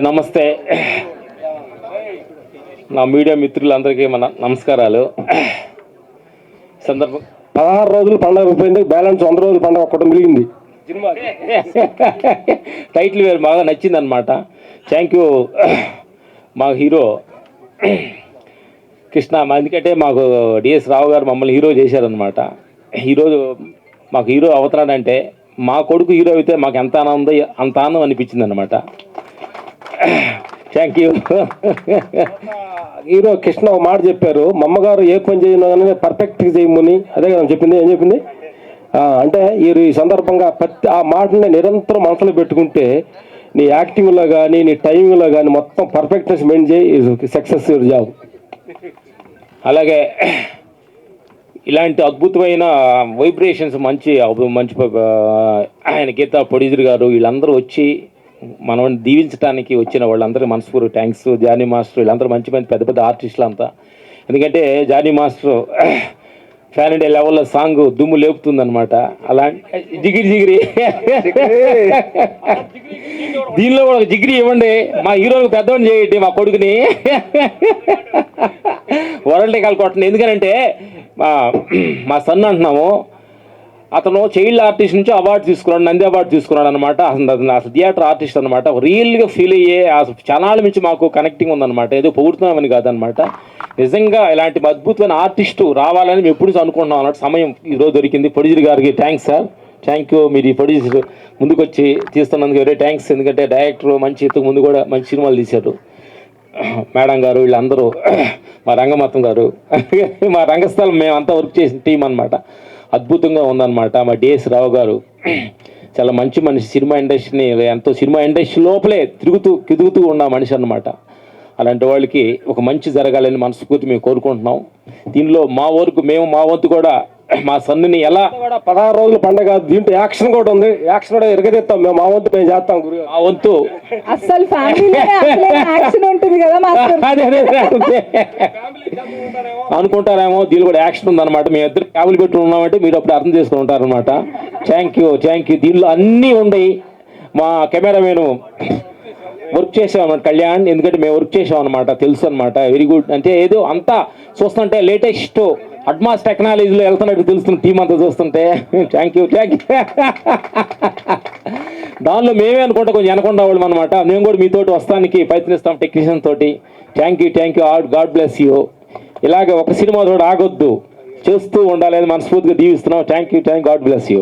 నమస్తే, నా మీడియా మిత్రులందరికీ మన నమస్కారాలు. సందర్భం 16 రోజులు పండుగ అయిపోయింది, బ్యాలెన్స్ 100 రోజుల పండుగ ఒక్కటి మిగిలింది. టైటిల్ వేరు బాగా నచ్చింది అనమాట. థ్యాంక్ యూ మా హీరో కృష్ణ. ఎందుకంటే మాకు డిఎస్ రావు గారు మమ్మల్ని హీరో చేశారనమాట. ఈరోజు మాకు హీరో అవుతున్నాడంటే మా కొడుకు హీరో అయితే మాకు ఎంత ఆనందం అనిపించింది అనమాట. Thank you. హీరో కృష్ణ ఒక మాట చెప్పారు, మా అమ్మగారు ఏ పని చేయను పర్ఫెక్ట్గా చేయమని. అదే కదా చెప్పింది. ఏం చెప్పింది అంటే ఈ సందర్భంగా ఆ మాటని నిరంతరం మనసులో పెట్టుకుంటే నీ యాక్టింగ్లో కానీ నీ టైమింగ్లో కానీ మొత్తం పర్ఫెక్ట్నెస్ మెయింటైన్ చేయి, సక్సెస్ జాబ్. అలాగే ఇలాంటి అద్భుతమైన వైబ్రేషన్స్ మంచి ఆయన గీతా ప్రొడ్యూసర్ గారు వీళ్ళందరూ వచ్చి మనం దీవించడానికి వచ్చిన వాళ్ళందరూ మనస్ఫూర్తి థ్యాంక్స్. జానీ మాస్టర్ వీళ్ళందరూ మంచి పెద్ద పెద్ద ఆర్టిస్టులు అంతా. ఎందుకంటే జానీ మాస్టర్ ఫ్యాన్ ఇండియా లెవెల్లో సాంగ్ దుమ్ము లేపుతుందనమాట. అలాంటి జిగిరి దీనిలో కూడా ఒక జిగిరి ఇవ్వండి, మా హీరోకి పెద్దవాడిని చేయండి, మా కొడుకుని వరల్డ్ కాల్ కొట్టండి. ఎందుకనంటే మా సన్ అంటున్నాము, అతను చైల్డ్ ఆర్టిస్ట్ నుంచి అవార్డు తీసుకున్నాడు, నంది అవార్డు తీసుకున్నాడు అనమాట. అసలు థియేటర్ ఆర్టిస్ట్ అనమాట. రియల్గా ఫీల్ అయ్యే ఛానల్ నుంచి మాకు కనెక్టింగ్ ఉందన్నమాట. ఏదో పొగుడుతున్నామని కాదనమాట. నిజంగా ఇలాంటి అద్భుతమైన ఆర్టిస్టు రావాలని మేము ఎప్పుడు అనుకుంటున్నాం అన్నట్టు సమయం ఈరోజు దొరికింది. ప్రొడ్యూసర్ గారికి థ్యాంక్స్ సార్, థ్యాంక్ యూ. మీరు ఈ ప్రొడ్యూసర్ ముందుకు వచ్చి తీస్తున్నందుకు వెరీ థ్యాంక్స్. ఎందుకంటే డైరెక్టర్ మంచి ఇంతకు ముందు కూడా మంచి సినిమాలు తీశారు. మేడం గారు వీళ్ళందరూ, మా రంగమత్తం గారు, మా రంగస్థలం మేమంతా వర్క్ చేసిన టీం అనమాట. అద్భుతంగా ఉందన్నమాట. మా డిఎస్ రావు గారు చాలా మంచి మనిషి. సినిమా ఇండస్ట్రీని ఎంతో సినిమా ఇండస్ట్రీ లోపలే తిరుగుతూ ఉన్న మనిషి అన్నమాట. అలాంటి వాళ్ళకి ఒక మంచి జరగాలని మనస్ఫూర్తి మేము కోరుకుంటున్నాం. దీనిలో మా వంతు కూడా మా సన్నుని ఎలా 16 రోజుల పండుగ, దీంట్లో యాక్షన్ కూడా ఉంది. యాక్షన్ కూడా ఎరగదెత్తాం మేము, మా వంతు మేము చేస్తాం. మా వంతు అసలు యాక్షన్ ఉంటుంది కదా అనుకుంటారేమో, దీనిలో కూడా యాక్షన్ ఉందన్నమాట. మేము ఇద్దరు క్యాబులు పెట్టి ఉన్నామంటే మీరు అప్పుడు అర్థం చేసుకుని ఉంటారనమాట. Thank you. దీనిలో అన్నీ ఉన్నాయి. మా కెమెరామెన్ వర్క్ చేసామన్నమాట కళ్యాణ్, ఎందుకంటే మేము వర్క్ చేసాం అనమాట, తెలుసు అనమాట. Very good. అంటే ఏదో అంతా చూస్తుంటే లేటెస్ట్ అడ్వాన్స్ టెక్నాలజీలో వెళ్తున్నట్టు తెలుస్తుంది టీం అంతా చూస్తుంటే. Thank you. దానిలో మేమే అనుకుంటా కొంచెం వెనకుండా వాళ్ళం అనమాట. మేము కూడా మీతోటి వస్తానికి ప్రయత్నిస్తాం టెక్నీషియన్ తోటి. Thank you. God bless you. ఇలాగే ఒక సినిమా తోటి ఆగొద్దు, చేస్తూ ఉండాలి అని మనస్ఫూర్తిగా దీవిస్తున్నాం. Thank you. God bless you.